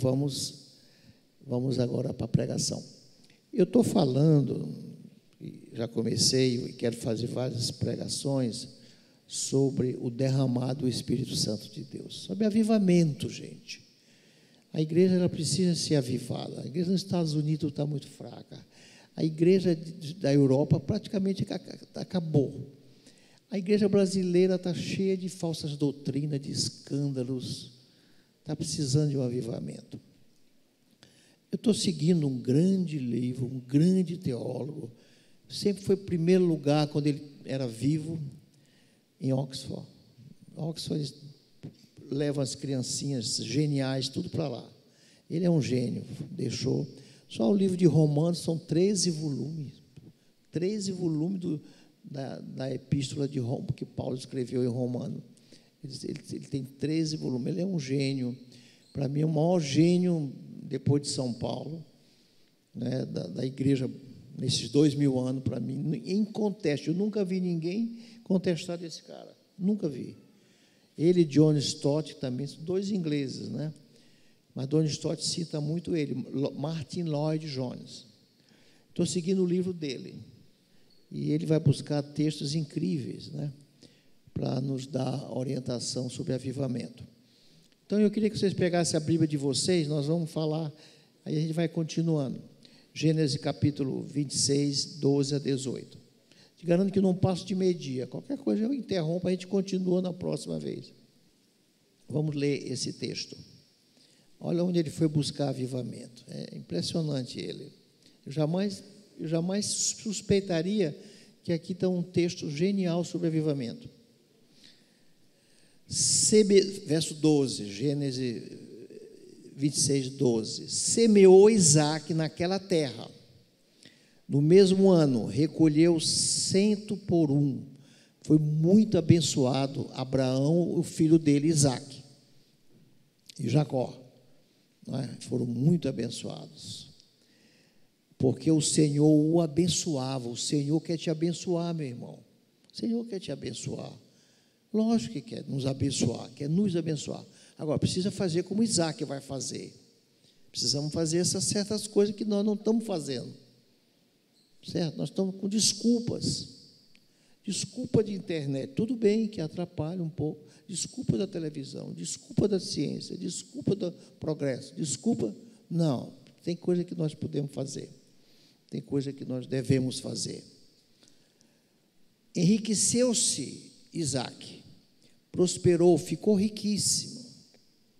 vamos agora para a pregação. Eu estou falando, já comecei e quero fazer várias pregações sobre o derramado do Espírito Santo de Deus, sobre avivamento, gente. A igreja ela precisa ser avivada. A igreja nos Estados Unidos está muito fraca. A igreja da Europa praticamente acabou. A igreja brasileira está cheia de falsas doutrinas, de escândalos. Está precisando de um avivamento. Eu estou seguindo um grande livro, um grande teólogo. Sempre foi primeiro lugar quando ele era vivo, em Oxford. Oxford leva as criancinhas geniais tudo para lá. Ele é um gênio, deixou. Só o livro de Romanos são 13 volumes. 13 volumes da epístola de Roma, que Paulo escreveu em Romano. Ele tem 13 volumes. Ele é um gênio. Para mim, é o maior gênio, depois de São Paulo, né, da igreja, nesses 2000 anos, para mim, inconteste. Eu nunca vi ninguém contestar desse cara. Nunca vi. Ele e John Stott também, são dois ingleses, né? Mas John Stott cita muito ele, Martin Lloyd Jones. Estou seguindo o livro dele. E ele vai buscar textos incríveis, né, para nos dar orientação sobre avivamento. Então, eu queria que vocês pegassem a Bíblia de vocês, nós vamos falar, aí a gente vai continuando. Gênesis capítulo 26, 12 a 18. Te garanto que não passo de meio-dia. Qualquer coisa eu interrompo, a gente continua na próxima vez. Vamos ler esse texto. Olha onde ele foi buscar avivamento. É impressionante ele. Eu jamais suspeitaria que aqui está um texto genial sobre avivamento. Verso 12, Gênesis 26, 12. Semeou Isaque naquela terra. No mesmo ano, recolheu 100 por 1. Foi muito abençoado Abraão, o filho dele, Isaque, e Jacó. Não é? Foram muito abençoados. Porque o Senhor o abençoava. O Senhor quer te abençoar, meu irmão. O Senhor quer te abençoar. Lógico que quer nos abençoar, quer nos abençoar. Agora, precisa fazer como Isaque vai fazer. Precisamos fazer essas certas coisas que nós não estamos fazendo. Certo? Nós estamos com desculpas. Desculpa de internet, tudo bem que atrapalha um pouco. Desculpa da televisão, desculpa da ciência, desculpa do progresso, desculpa. Não, tem coisa que nós podemos fazer. Tem coisa que nós devemos fazer. Enriqueceu-se Isaque, prosperou, ficou riquíssimo.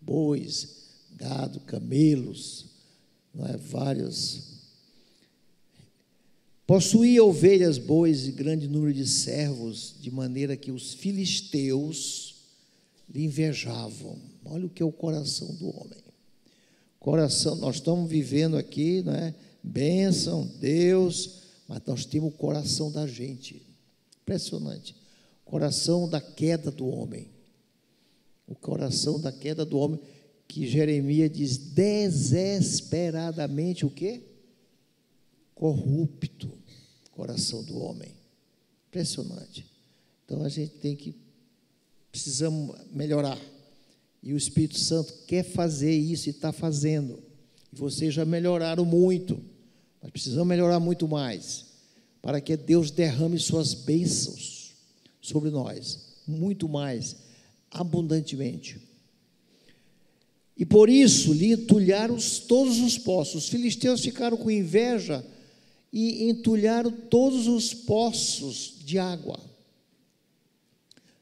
Bois, gado, camelos, não é? Vários. Possuía ovelhas, bois e grande número de servos, de maneira que os filisteus lhe invejavam. Olha o que é o coração do homem. Coração, nós estamos vivendo aqui, não é? Bênção, Deus, mas nós temos o coração da gente. Impressionante. Coração da queda do homem. O coração da queda do homem, que Jeremias diz, desesperadamente o quê? Corrupto. Coração do homem. Impressionante. Então, a gente precisamos melhorar. E o Espírito Santo quer fazer isso e está fazendo. E vocês já melhoraram muito. Mas precisamos melhorar muito mais. Para que Deus derrame suas bênçãos sobre nós. Muito mais, abundantemente. E por isso lhe entulharam todos os poços. Os filisteus ficaram com inveja e entulharam todos os poços de água.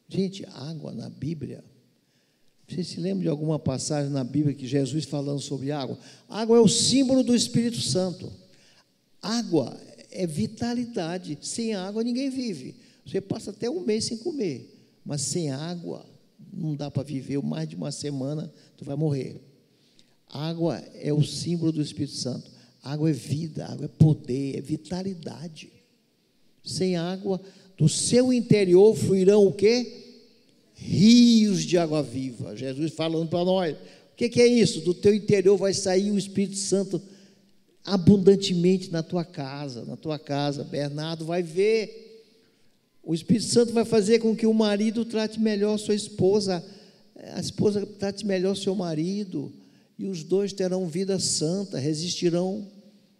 Gente, água na Bíblia. Você se lembra de alguma passagem na Bíblia que Jesus falando sobre água? Água é o símbolo do Espírito Santo. Água é vitalidade. Sem água ninguém vive. Você passa até um mês sem comer, mas sem água não dá para viver. Mais de uma semana tu vai morrer. Água é o símbolo do Espírito Santo. Água é vida, água é poder, é vitalidade. Sem água, do seu interior fluirão o quê? Rios de água viva. Jesus falando para nós. O que é isso? Do teu interior vai sair o Espírito Santo abundantemente na tua casa. Na tua casa, Bernardo vai ver. O Espírito Santo vai fazer com que o marido trate melhor sua esposa, a esposa trate melhor seu marido. e os dois terão vida santa, resistirão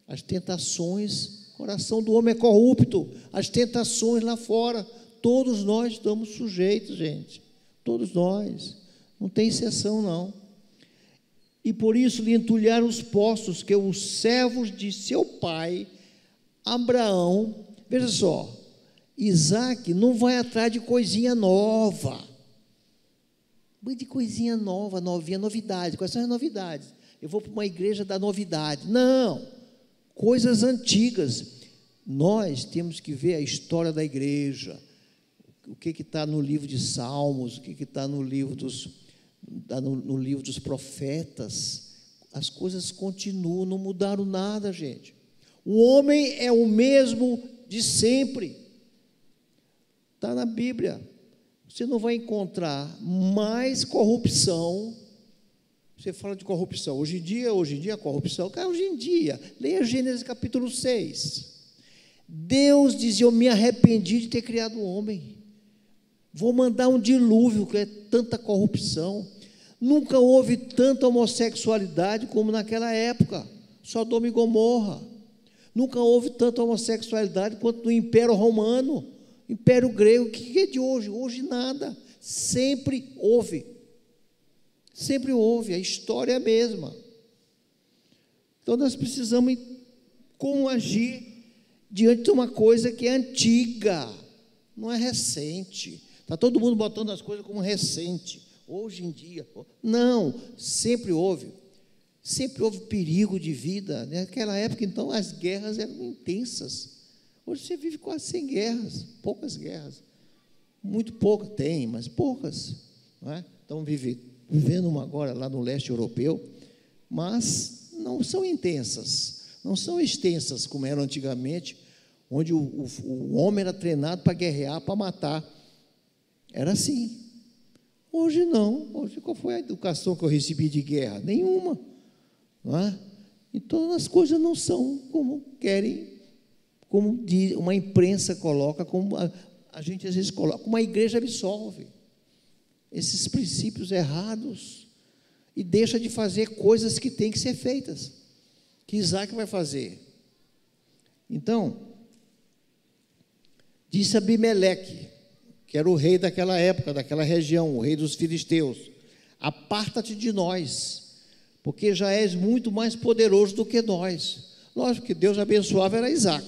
às tentações. O coração do homem é corrupto, as tentações lá fora, todos nós estamos sujeitos, gente, todos nós, não tem exceção não. E por isso lhe entulharam os postos que os servos de seu pai, Abraão, veja só, Isaac não vai atrás de coisinha nova, de coisinha nova, novinha, novidade. Quais são as novidades? Eu vou para uma igreja da novidade. Não, coisas antigas. Nós temos que ver a história da igreja, o que está no livro de Salmos, o que está no livro dos profetas. As coisas continuam, não mudaram nada, gente. O homem é o mesmo de sempre. Está na Bíblia. Você não vai encontrar mais corrupção. Você fala de corrupção. Hoje em dia, a corrupção, cara, hoje em dia. Leia Gênesis capítulo 6. Deus dizia: eu me arrependi de ter criado o homem. Vou mandar um dilúvio, que é tanta corrupção. Nunca houve tanta homossexualidade como naquela época. Sodoma e Gomorra. Nunca houve tanta homossexualidade quanto no Império Romano. Império Grego. O que é de hoje? Hoje nada. Sempre houve. Sempre houve. A história é a mesma. Então nós precisamos como agir diante de uma coisa que é antiga, não é recente. Está todo mundo botando as coisas como recente. Hoje em dia. Não, sempre houve perigo de vida. Naquela época, então, as guerras eram intensas. Hoje você vive quase sem guerras, poucas guerras. Muito poucas tem, mas poucas. Não é? Estão vivendo uma agora lá no leste europeu, mas não são intensas, não são extensas como eram antigamente, onde o homem era treinado para guerrear, para matar. Era assim. Hoje não. Hoje, qual foi a educação que eu recebi de guerra? Nenhuma. Não é? Então as coisas não são como querem, como uma imprensa coloca, como a gente às vezes coloca, como a igreja absolve esses princípios errados e deixa de fazer coisas que têm que ser feitas, que Isaac vai fazer. Então, disse Abimeleque, que era o rei daquela época, daquela região, o rei dos filisteus: aparta-te de nós, porque já és muito mais poderoso do que nós. Lógico que Deus abençoava era Isaac,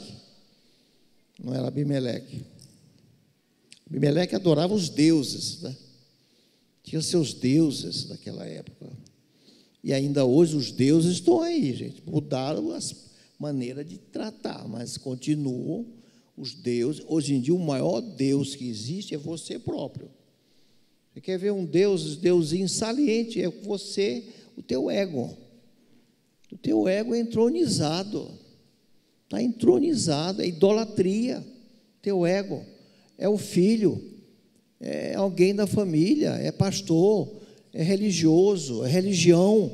não era Abimeleque. Abimeleque adorava os deuses, né? Tinha seus deuses daquela época. E ainda hoje os deuses estão aí, gente. Mudaram as maneiras de tratar, mas continuam os deuses. Hoje em dia, o maior Deus que existe é você próprio. Você quer ver um deusinho saliente? É você, o teu ego. O teu ego é entronizado. Está entronizado, é idolatria. Teu ego é o filho, é alguém da família, é pastor, é religioso, é religião.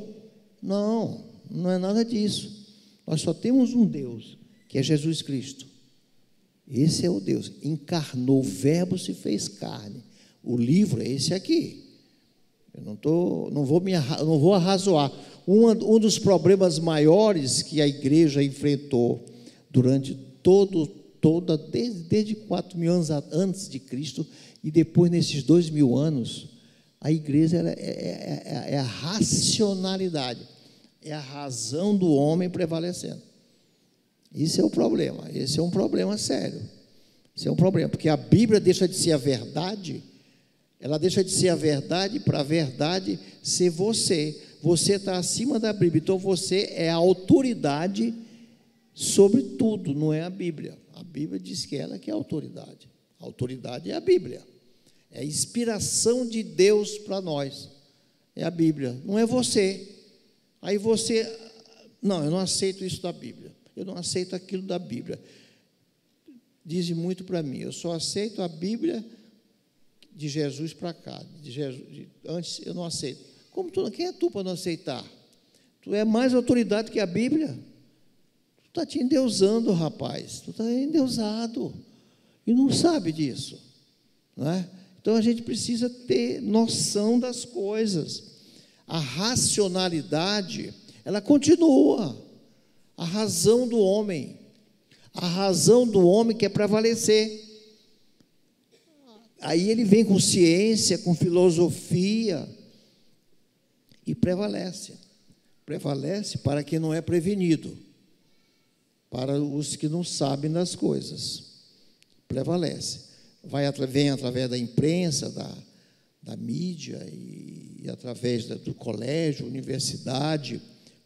Não, não é nada disso. Nós só temos um Deus, que é Jesus Cristo. Esse é o Deus, encarnou, o verbo se fez carne. O livro é esse aqui. Eu não vou arrazoar. Um dos problemas maiores que a igreja enfrentou durante desde 4.000 anos antes de Cristo e depois nesses 2.000 anos, a igreja é a racionalidade, é a razão do homem prevalecendo. Isso é o problema, esse é um problema sério. Isso é um problema, porque a Bíblia deixa de ser a verdade, ela deixa de ser a verdade para a verdade ser você. Você está acima da Bíblia, então você é a autoridade sobre tudo, não é a Bíblia. A Bíblia diz que ela que é a autoridade. A autoridade é a Bíblia. É a inspiração de Deus para nós. É a Bíblia, não é você. Aí você, não, eu não aceito isso da Bíblia. Eu não aceito aquilo da Bíblia. Diz muito para mim, eu só aceito a Bíblia de Jesus para cá. Antes eu não aceito. Quem é tu para não aceitar? Tu é mais autoridade que a Bíblia? Tu está te endeusando, rapaz. Tu está endeusado. E não sabe disso. Não é? Então a gente precisa ter noção das coisas. A racionalidade, ela continua. A razão do homem quer prevalecer. Aí ele vem com ciência, com filosofia e prevalece. Prevalece para quem não é prevenido, para os que não sabem das coisas. Prevalece. Vem através da imprensa, da mídia e através do colégio, universidade,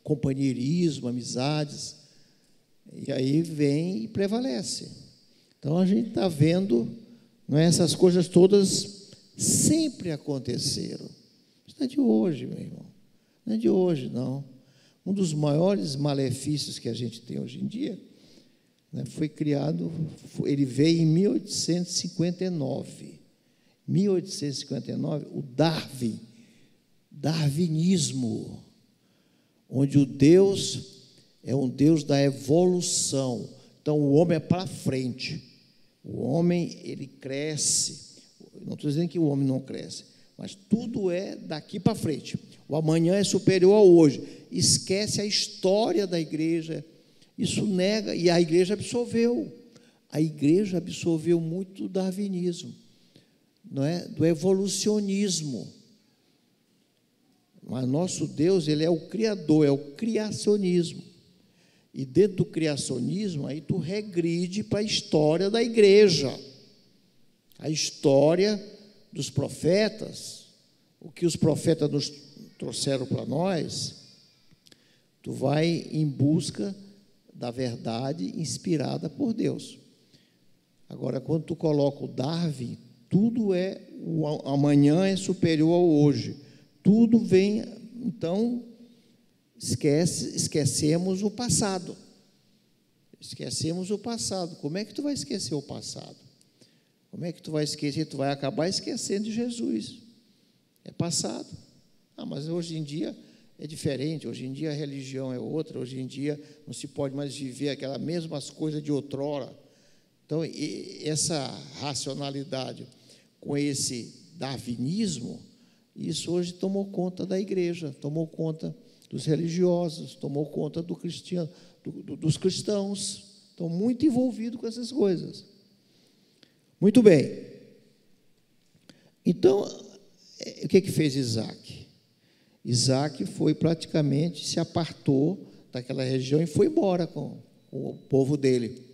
companheirismo, amizades. E aí vem e prevalece. Então a gente está vendo, não é, essas coisas todas sempre aconteceram. Isso não é de hoje, meu irmão. Não é de hoje, não. Um dos maiores malefícios que a gente tem hoje em dia, né, foi criado, ele veio em 1859. 1859, o darwinismo, onde o Deus é um Deus da evolução. Então, o homem é para frente. O homem, ele cresce. Não estou dizendo que o homem não cresce, mas tudo é daqui para frente. O amanhã é superior ao hoje. Esquece a história da igreja. Isso nega, e a igreja absorveu. A igreja absorveu muito do darwinismo, não é? Do evolucionismo. Mas nosso Deus, ele é o criador, é o criacionismo. E dentro do criacionismo, aí tu regride para a história da igreja, a história dos profetas, o que os profetas nos trouxeram para nós. Tu vai em busca da verdade inspirada por Deus. Agora, quando tu coloca o Darwin, tudo é, o amanhã é superior ao hoje. Tudo vem, então, esquecemos o passado. Esquecemos o passado. Como é que tu vai esquecer o passado? Como é que tu vai esquecer? Tu vai acabar esquecendo de Jesus. É passado. Mas hoje em dia é diferente. Hoje em dia a religião é outra. Hoje em dia não se pode mais viver aquelas mesmas coisas de outrora. Então, essa racionalidade com esse darwinismo, isso hoje tomou conta da igreja, tomou conta dos religiosos, tomou conta dos cristãos. Estão muito envolvidos com essas coisas. Muito bem. Então, o que fez Isaac? Isaac foi praticamente, se apartou daquela região e foi embora com o povo dele.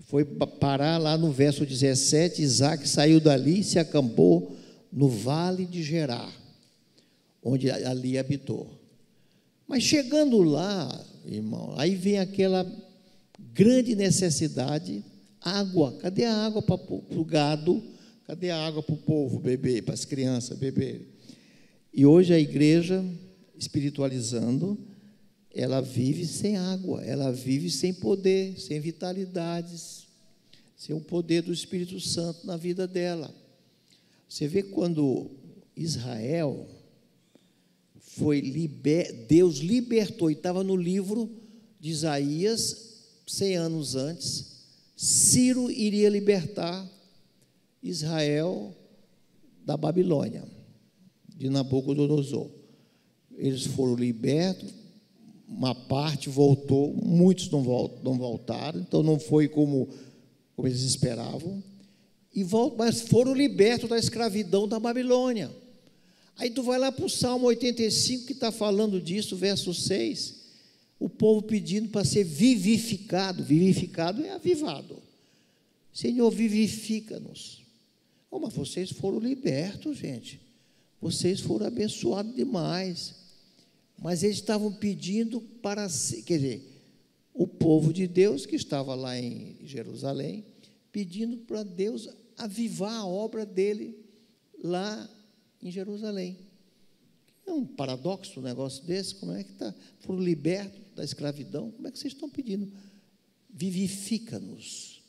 Foi parar lá no verso 17, Isaac saiu dali e se acampou no vale de Gerar, onde ali habitou. Mas chegando lá, irmão, aí vem aquela grande necessidade, água. Cadê a água para o gado? Cadê a água para o povo beber, para as crianças beberem? E hoje a igreja, espiritualizando, ela vive sem água, ela vive sem poder, sem vitalidades, sem o poder do Espírito Santo na vida dela. Você vê quando Israel foi Deus libertou, e estava no livro de Isaías, 100 anos antes, Ciro iria libertar Israel da Babilônia, de Nabucodonosor. Eles foram libertos, uma parte voltou, muitos não voltaram, então não foi como eles esperavam, mas foram libertos da escravidão da Babilônia. Aí tu vai lá para o Salmo 85, que está falando disso, verso 6, o povo pedindo para ser vivificado. Vivificado é avivado. Senhor, vivifica-nos. Mas vocês foram libertos, gente. Vocês foram abençoados demais. Mas eles estavam pedindo para ser, quer dizer, o povo de Deus que estava lá em Jerusalém, pedindo para Deus avivar a obra dele lá em Jerusalém. É um paradoxo um negócio desse. Como é que está? Foram libertos da escravidão. Como é que vocês estão pedindo? Vivifica-nos.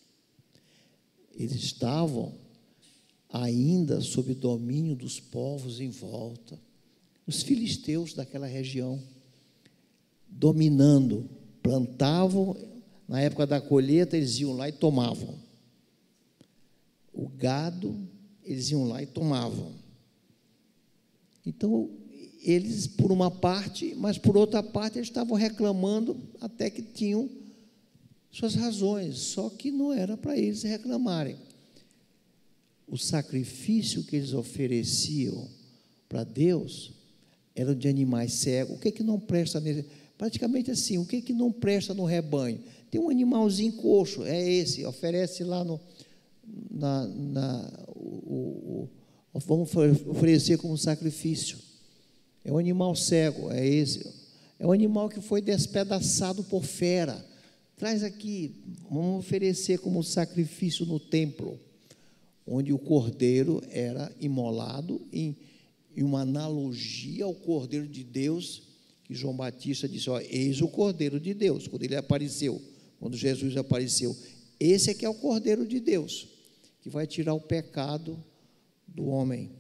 Eles estavam ainda sob domínio dos povos em volta, os filisteus daquela região, dominando, plantavam, na época da colheita eles iam lá e tomavam. O gado, eles iam lá e tomavam. Então, eles, por uma parte, mas por outra parte, eles estavam reclamando até que tinham suas razões, só que não era para eles reclamarem. O sacrifício que eles ofereciam para Deus era de animais cegos. O que é que não presta nele? Praticamente assim, o que é que não presta no rebanho? Tem um animalzinho coxo, é esse, oferece lá vamos oferecer como sacrifício. É um animal cego, é esse. É um animal que foi despedaçado por fera. Traz aqui, vamos oferecer como sacrifício no templo, onde o cordeiro era imolado em uma analogia ao Cordeiro de Deus, que João Batista disse, ó, eis o Cordeiro de Deus, quando ele apareceu, quando Jesus apareceu. Esse é que é o Cordeiro de Deus, que vai tirar o pecado do homem.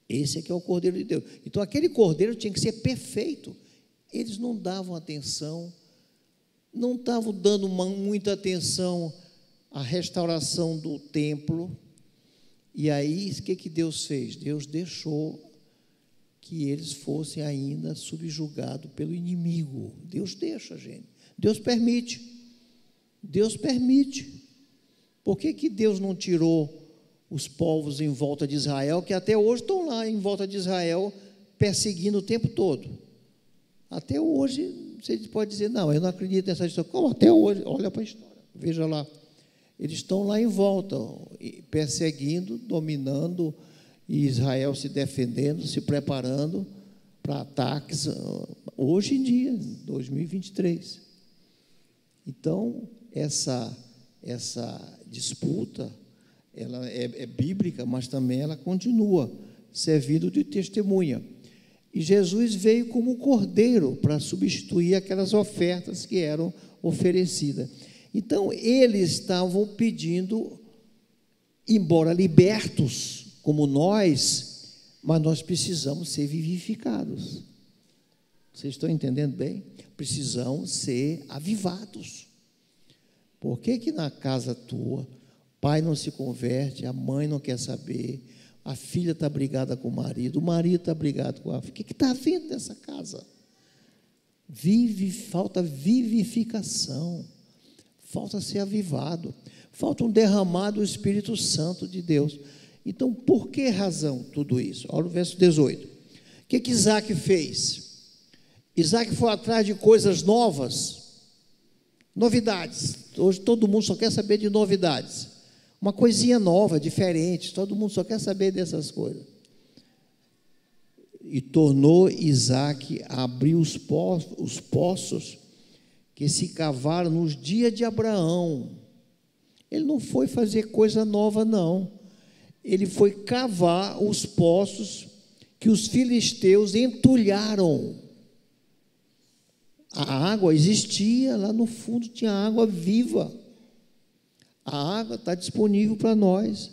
Esse é que é o Cordeiro de Deus. Então, aquele Cordeiro tinha que ser perfeito. Eles não davam atenção, não estavam dando muita atenção à restauração do templo. E aí, o que Deus fez? Deus deixou que eles fossem ainda subjugados pelo inimigo. Deus deixa, gente. Deus permite. Deus permite. Por que Deus não tirou os povos em volta de Israel, que até hoje estão lá em volta de Israel, perseguindo o tempo todo? Até hoje, você pode dizer, não, eu não acredito nessa história. Como até hoje? Olha para a história, veja lá. Eles estão lá em volta, perseguindo, dominando, e Israel se defendendo, se preparando para ataques, hoje em dia, 2023. Então, essa disputa, ela é bíblica, mas também ela continua servindo de testemunha. E Jesus veio como cordeiro para substituir aquelas ofertas que eram oferecidas. Então, eles estavam pedindo, embora libertos, como nós, mas nós precisamos ser vivificados. Vocês estão entendendo bem? Precisamos ser avivados. Por que na casa tua, pai não se converte, a mãe não quer saber, a filha está brigada com o marido está brigado com a filha? O que está havendo nessa casa? Falta vivificação, falta ser avivado, falta um derramado do Espírito Santo de Deus. Então, por que razão tudo isso? Olha o verso 18. O que Isaac fez? Isaac foi atrás de coisas novas, novidades. Hoje todo mundo só quer saber de novidades. Uma coisinha nova, diferente, todo mundo só quer saber dessas coisas. E tornou Isaac a abrir os poços que se cavaram nos dias de Abraão. Ele não foi fazer coisa nova, não. Ele foi cavar os poços que os filisteus entulharam. A água existia, lá no fundo tinha água viva. A água está disponível para nós,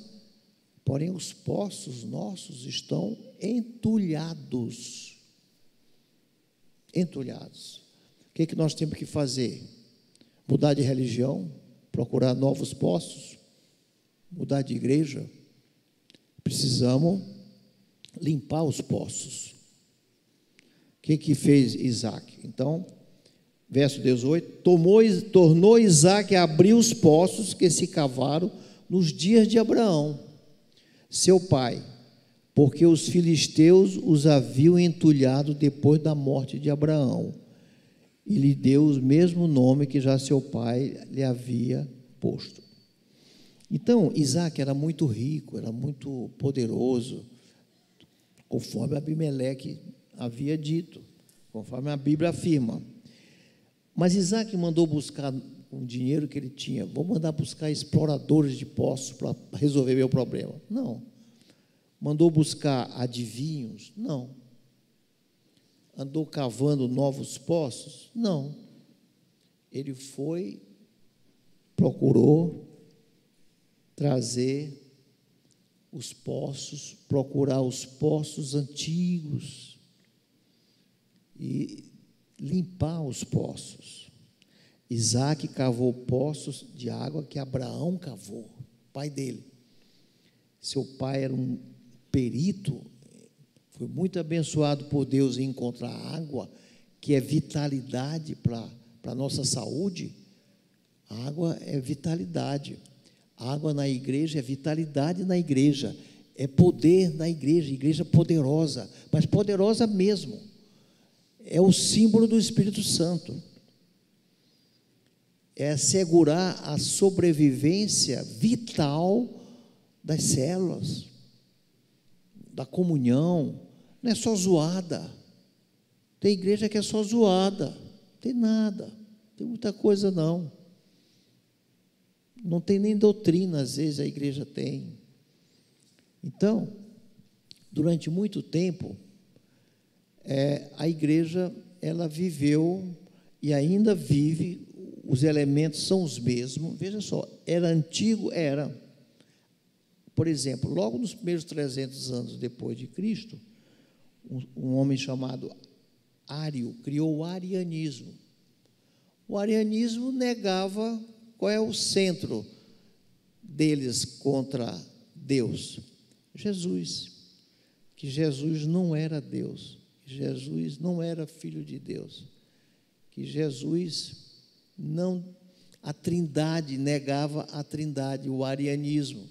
porém os poços nossos estão entulhados. Entulhados. O que nós temos que fazer? Mudar de religião? Procurar novos poços? Mudar de igreja? Precisamos limpar os poços. O que fez Isaac? Então, verso 18, tornou Isaac a abrir os poços que se cavaram nos dias de Abraão, seu pai, porque os filisteus os haviam entulhado depois da morte de Abraão, e lhe deu o mesmo nome que já seu pai lhe havia posto. Então, Isaac era muito rico, era muito poderoso, conforme Abimeleque havia dito, conforme a Bíblia afirma. Mas Isaac mandou buscar o dinheiro que ele tinha. Vou mandar buscar exploradores de poços para resolver meu problema. Não. Mandou buscar adivinhos? Não. Andou cavando novos poços? Não. Ele procurou trazer os poços, procurar os poços antigos e limpar os poços. Isaac cavou poços de água que Abraão cavou, pai dele. Seu pai era um perito, Foi muito abençoado por Deus em encontrar água, que é vitalidade para a nossa saúde. A água é vitalidade. A água na igreja é vitalidade na igreja. É poder na igreja, igreja poderosa, mas poderosa mesmo. É o símbolo do Espírito Santo. É assegurar a sobrevivência vital das células, da comunhão. Não é só zoada. Tem igreja que é só zoada, não tem nada, não tem muita coisa não. Não tem nem doutrina, às vezes a igreja tem. Então, durante muito tempo, a igreja, ela viveu e ainda vive, os elementos são os mesmos. Veja só, era antigo, era. Por exemplo, logo nos primeiros 300 anos depois de Cristo, um homem chamado Ário criou o arianismo. O arianismo negava qual é o centro deles contra Deus. Jesus. Que Jesus não era Deus, que Jesus não era filho de Deus, que Jesus não, a Trindade, negava a Trindade, o arianismo.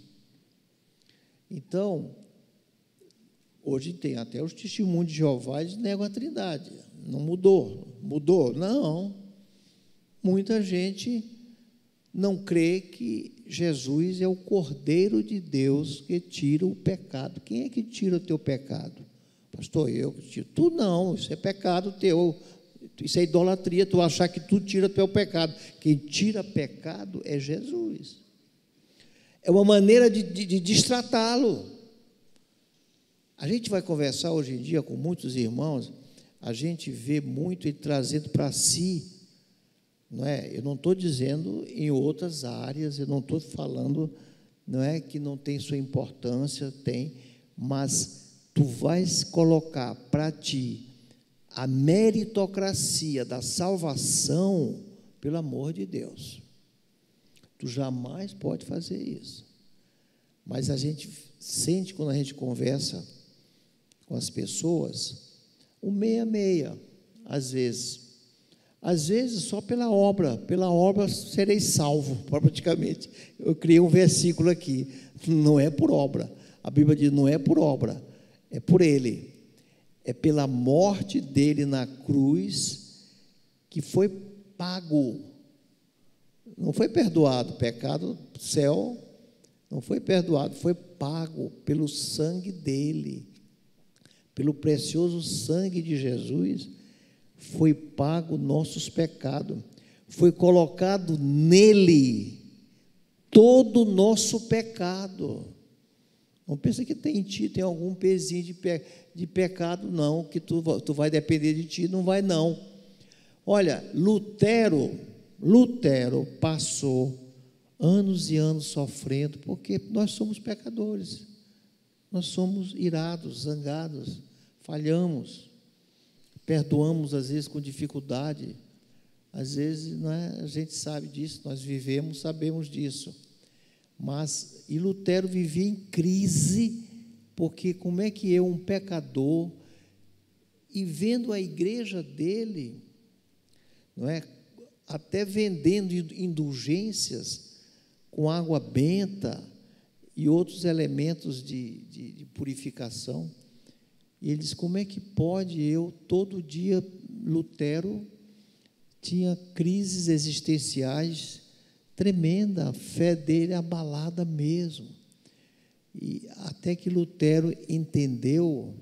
Então, hoje tem até os testemunhos de Jeová, eles negam a Trindade. Não mudou? Mudou? Não. Muita gente não crê que Jesus é o Cordeiro de Deus que tira o pecado. Quem é que tira o teu pecado? Pastor, eu que tiro. Tu não, isso é pecado teu. Isso é idolatria, tu achar que tu tira o teu pecado. Quem tira pecado é Jesus. É uma maneira de destratá-lo. A gente vai conversar hoje em dia com muitos irmãos, a gente vê muito ele trazendo para si, não é? Eu não estou dizendo em outras áreas, eu não estou falando, não é que não tem sua importância, tem, mas tu vais colocar para ti a meritocracia da salvação pelo amor de Deus. Tu jamais pode fazer isso. Mas a gente sente, quando a gente conversa com as pessoas, o meia-meia, às vezes. Às vezes, só pela obra serei salvo, praticamente. Eu criei um versículo aqui, não é por obra. A Bíblia diz, não é por obra, é por Ele. É pela morte dEle na cruz que foi pago. Não foi perdoado, pecado, céu, não foi perdoado, foi pago pelo sangue dEle. Pelo precioso sangue de Jesus, foi pago nossos pecados, foi colocado nele todo o nosso pecado. Não pensa que em ti tem algum pezinho de pecado, não, que tu vai depender de ti, não vai não. Olha, Lutero passou anos e anos sofrendo, porque nós somos pecadores, nós somos irados, zangados, falhamos, perdoamos às vezes com dificuldade, às vezes não é, a gente sabe disso, nós vivemos, sabemos disso, mas, e Lutero vivia em crise, porque como é que eu, um pecador, e vendo a igreja dele, não é, até vendendo indulgências com água benta e outros elementos de purificação, e ele diz, como é que pode eu, todo dia, Lutero tinha crises existenciais tremenda, a fé dele abalada mesmo, e até que Lutero entendeu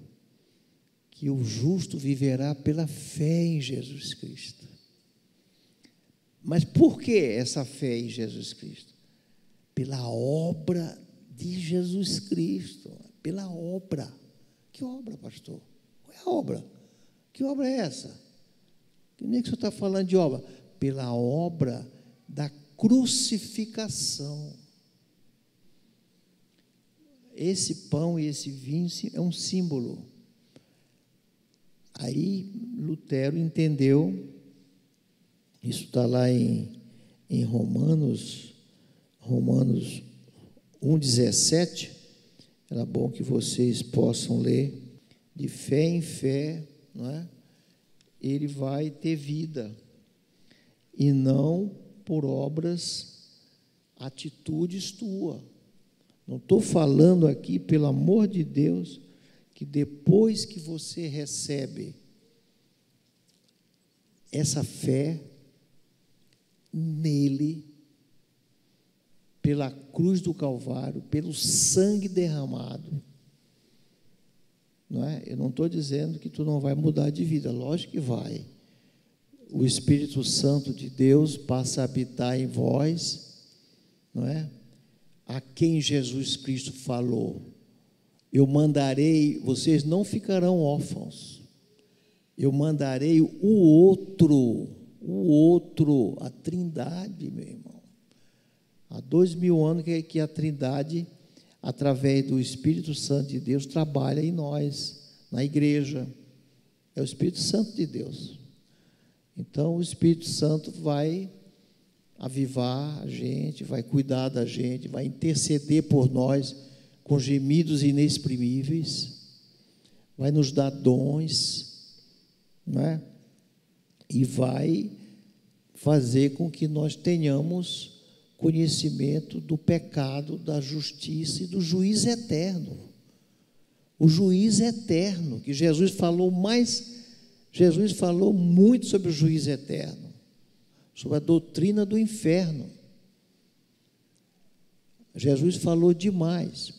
que o justo viverá pela fé em Jesus Cristo. Mas por que essa fé em Jesus Cristo? Pela obra de Jesus Cristo, pela obra. Que obra, pastor? Qual é a obra? Que obra é essa? Que nem que o senhor está falando de obra. Pela obra da crucificação. Esse pão e esse vinho é um símbolo. Aí Lutero entendeu, isso está lá em Romanos 1,17, era bom que vocês possam ler. de fé em fé, não é? Ele vai ter vida, e não por obras, atitudes tuas. Não estou falando aqui, pelo amor de Deus, que depois que você recebe essa fé nele, pela cruz do Calvário, pelo sangue derramado, não é? Eu não estou dizendo que tu não vai mudar de vida, lógico que vai. O Espírito Santo de Deus passa a habitar em vós, não é? A quem Jesus Cristo falou: eu mandarei, vocês não ficarão órfãos, eu mandarei o outro, a Trindade, meu irmão. Há 2000 anos que a Trindade, através do Espírito Santo de Deus, trabalha em nós, na igreja. É o Espírito Santo de Deus. Então, o Espírito Santo vai avivar a gente, vai cuidar da gente, vai interceder por nós com gemidos inexprimíveis, vai nos dar dons, não é? E vai fazer com que nós tenhamos conhecimento do pecado, da justiça e do juízo eterno. O juízo eterno, que Jesus falou muito sobre o juízo eterno, sobre a doutrina do inferno. Jesus falou demais.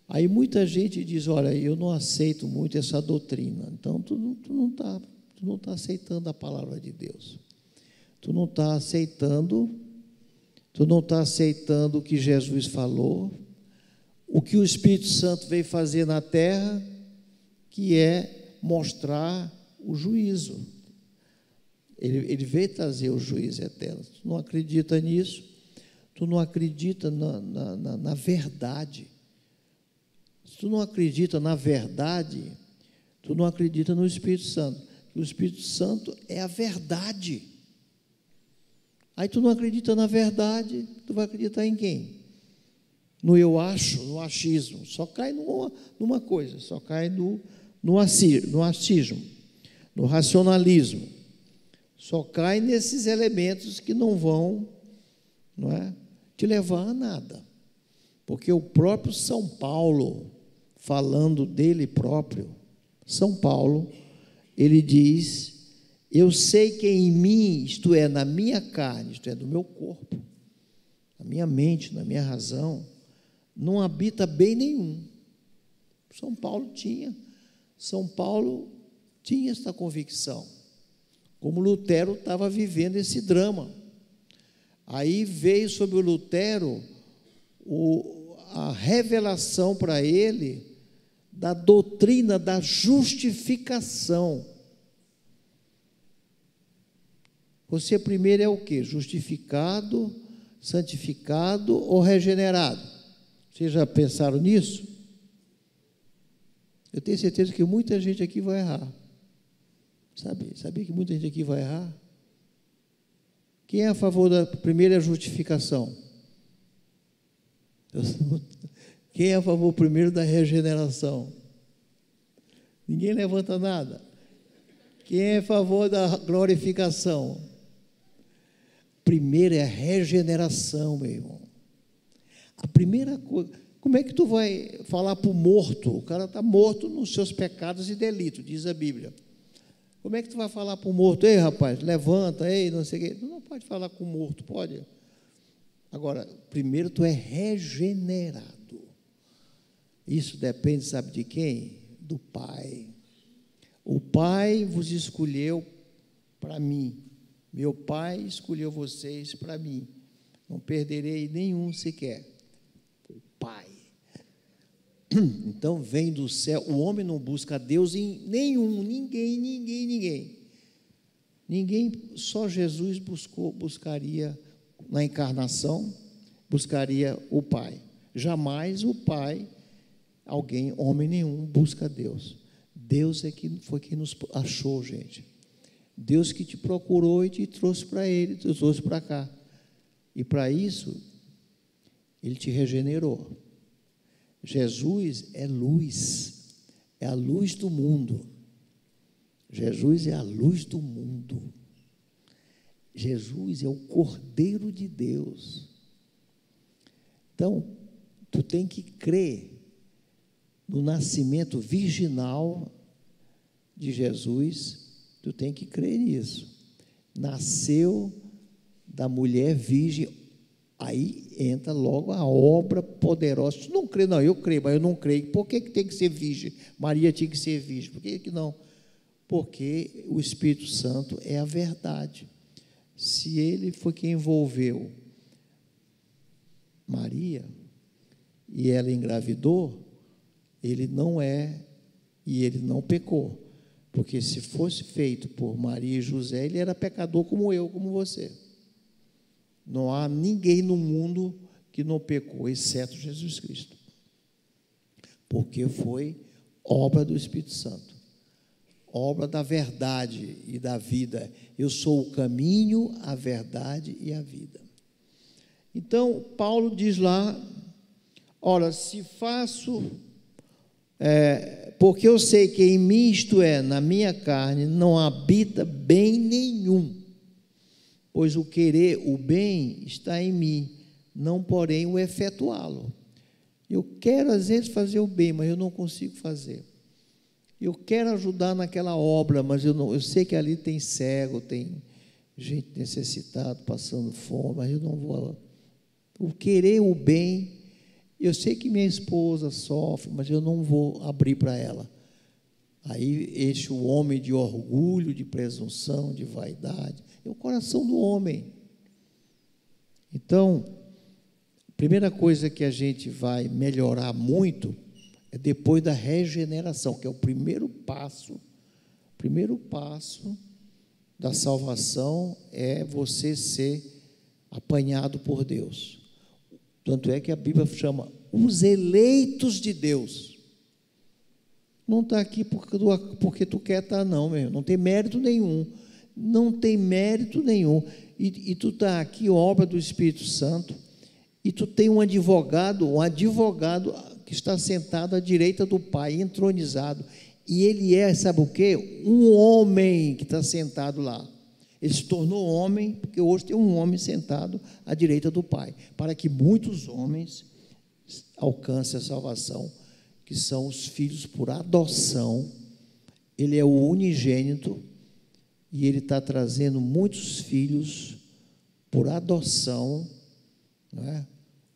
Aí muita gente diz: olha, eu não aceito muito essa doutrina. Então tu não está aceitando a palavra de Deus. Tu não está aceitando o que Jesus falou, o que o Espírito Santo veio fazer na terra, que é mostrar o juízo. Ele veio trazer o juízo eterno. Tu não acredita nisso? Tu não acredita na verdade. Se tu não acredita na verdade, tu não acredita no Espírito Santo. O Espírito Santo é a verdade. Aí tu não acredita na verdade, tu vai acreditar em quem? No eu acho, no achismo. Só cai numa coisa, só cai no achismo, no racionalismo. Só cai nesses elementos que não vão, não é, te levar a nada. Porque o próprio São Paulo, falando dele próprio, São Paulo, ele diz: eu sei que em mim, isto é, na minha carne, isto é, no meu corpo, na minha mente, na minha razão, não habita bem nenhum. São Paulo tinha essa convicção, como Lutero estava vivendo esse drama. Aí veio sobre o Lutero a revelação para ele da doutrina da justificação. Você primeiro é o quê? Justificado, santificado ou regenerado? Vocês já pensaram nisso? Eu tenho certeza que muita gente aqui vai errar. Sabia que muita gente aqui vai errar? Quem é a favor da primeira justificação? Quem é a favor primeiro da regeneração? Ninguém levanta nada. Quem é a favor da glorificação? Primeiro é a regeneração, meu irmão. A primeira coisa, como é que tu vai falar para o morto? O cara está morto nos seus pecados e delitos, diz a Bíblia. Como é que tu vai falar para o morto? Ei, rapaz, levanta, ei, não sei o quê. Tu não pode falar com o morto, pode? Agora, primeiro tu é regenerado. Isso depende, sabe de quem? Do Pai. O Pai vos escolheu para mim. Meu Pai escolheu vocês para mim. Não perderei nenhum sequer. O Pai. Então vem do céu. O homem não busca Deus em nenhum, ninguém. Só Jesus buscaria na encarnação, buscaria o Pai. Jamais o Pai, homem nenhum, busca Deus. Deus foi quem nos achou, gente. Deus que te procurou e te trouxe para Ele, te trouxe para cá. E para isso, Ele te regenerou. Jesus é luz, é a luz do mundo. Jesus é a luz do mundo. Jesus é o Cordeiro de Deus. Então, tu tem que crer no nascimento virginal de Jesus, tu tem que crer nisso. Nasceu da mulher virgem, aí entra logo a obra poderosa. Tu não crê, não, eu creio, mas eu não creio. Por que tem que ser virgem? Maria tinha que ser virgem. Por que não? Porque o Espírito Santo é a verdade. Se ele foi quem envolveu Maria e ela engravidou, ele não é, e ele não pecou, porque se fosse feito por Maria e José, ele era pecador como eu, como você. Não há ninguém no mundo que não pecou, exceto Jesus Cristo, porque foi obra do Espírito Santo, obra da verdade e da vida. Eu sou o caminho, a verdade e a vida. Então, Paulo diz lá, ora, se faço, porque eu sei que em mim, isto é, na minha carne, não habita bem nenhum, pois o querer o bem está em mim, não porém o efetuá-lo. Eu quero às vezes fazer o bem, mas eu não consigo fazer. Eu quero ajudar naquela obra, mas eu sei que ali tem cego, tem gente necessitada, passando fome, mas eu não vou. O querer o bem, eu sei que minha esposa sofre, mas eu não vou abrir para ela. Aí enche o homem de orgulho, de presunção, de vaidade. É o coração do homem. Então, a primeira coisa que a gente vai melhorar muito é depois da regeneração, que é o primeiro passo. O primeiro passo da salvação é você ser apanhado por Deus. Tanto é que a Bíblia chama os eleitos de Deus. Não está aqui porque tu quer estar, não, meu. Não tem mérito nenhum. Não tem mérito nenhum. E tu está aqui, obra do Espírito Santo, e tu tem um advogado que está sentado à direita do Pai, entronizado. E ele é, sabe o quê? Um homem que está sentado lá. Ele se tornou homem, porque hoje tem um homem sentado à direita do Pai, para que muitos homens alcancem a salvação, que são os filhos por adoção. Ele é o unigênito, e ele está trazendo muitos filhos por adoção, não é?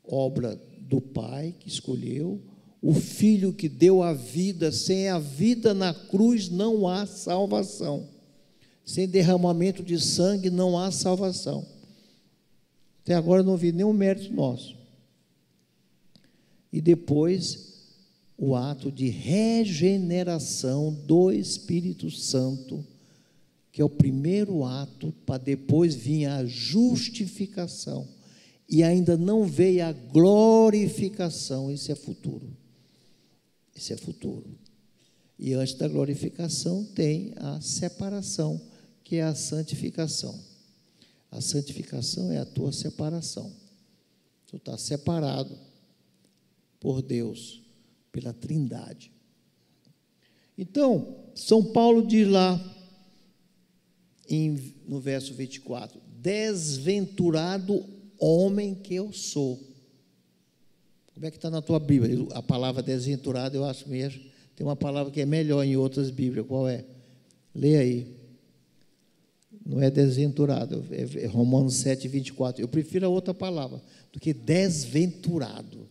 Obra do Pai que escolheu, o Filho que deu a vida. Sem a vida na cruz não há salvação. Sem derramamento de sangue não há salvação. Até agora não vi nenhum mérito nosso. E depois, o ato de regeneração do Espírito Santo, que é o primeiro ato, para depois vir a justificação. E ainda não veio a glorificação. Isso é futuro. Isso é futuro. E antes da glorificação tem a separação, que é a santificação. A santificação é a tua separação. Tu está separado por Deus, pela Trindade. Então, São Paulo diz lá, no verso 24, desventurado homem que eu sou. Como é que está na tua Bíblia? A palavra desventurado, eu acho mesmo, tem uma palavra que é melhor em outras Bíblias. Qual é? Leia aí. Não é desventurado, é Romanos 7, 24. Eu prefiro a outra palavra do que desventurado,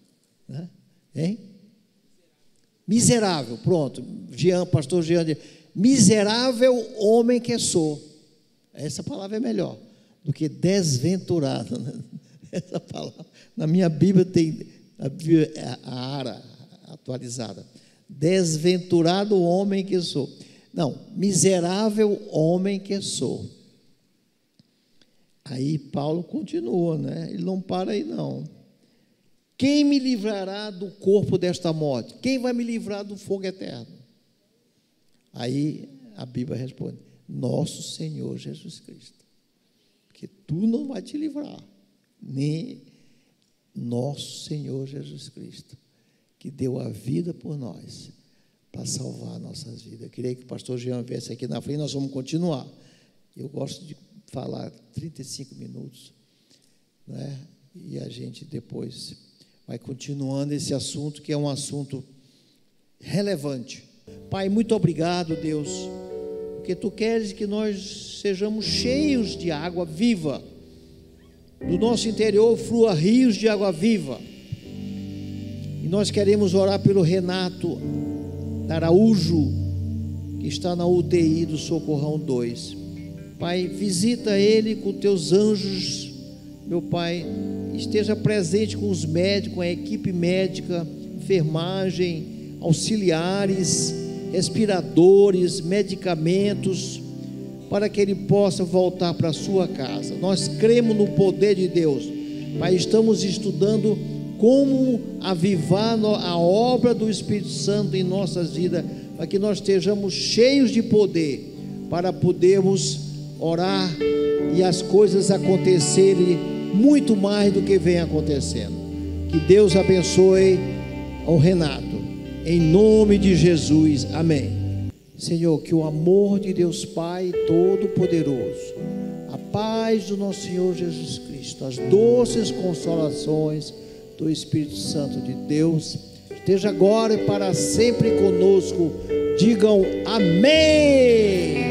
né? Hein? Miserável, pronto. Pastor Jean diz, miserável homem que sou. Essa palavra é melhor do que desventurado, né? Essa palavra, na minha Bíblia tem a ARA atualizada. Desventurado homem que sou. Não, miserável homem que sou. Aí Paulo continua, né? Ele não para aí, não. Quem me livrará do corpo desta morte? Quem vai me livrar do fogo eterno? Aí a Bíblia responde, nosso Senhor Jesus Cristo. Porque tu não vai te livrar, nem nosso Senhor Jesus Cristo, que deu a vida por nós, para salvar nossas vidas. Eu queria que o pastor Jean viesse aqui na frente, nós vamos continuar. Eu gosto de falar 35 minutos, né? E a gente depois vai continuando esse assunto, que é um assunto relevante. Pai, muito obrigado, Deus, porque Tu queres que nós sejamos cheios de água viva, do nosso interior flua rios de água viva. E nós queremos orar pelo Renato Araújo, que está na UTI do Socorrão 2. Pai, visita ele com Teus anjos, meu Pai, esteja presente com os médicos, com a equipe médica, enfermagem, auxiliares, respiradores, medicamentos, para que ele possa voltar para a sua casa. Nós cremos no poder de Deus. Pai, estamos estudando como avivar a obra do Espírito Santo em nossas vidas, para que nós estejamos cheios de poder, para podermos orar e as coisas acontecerem muito mais do que vem acontecendo. Que Deus abençoe ao Renato, em nome de Jesus, amém. Senhor, que o amor de Deus Pai Todo-Poderoso, a paz do nosso Senhor Jesus Cristo, as doces consolações do Espírito Santo de Deus, esteja agora e para sempre conosco. Digam amém.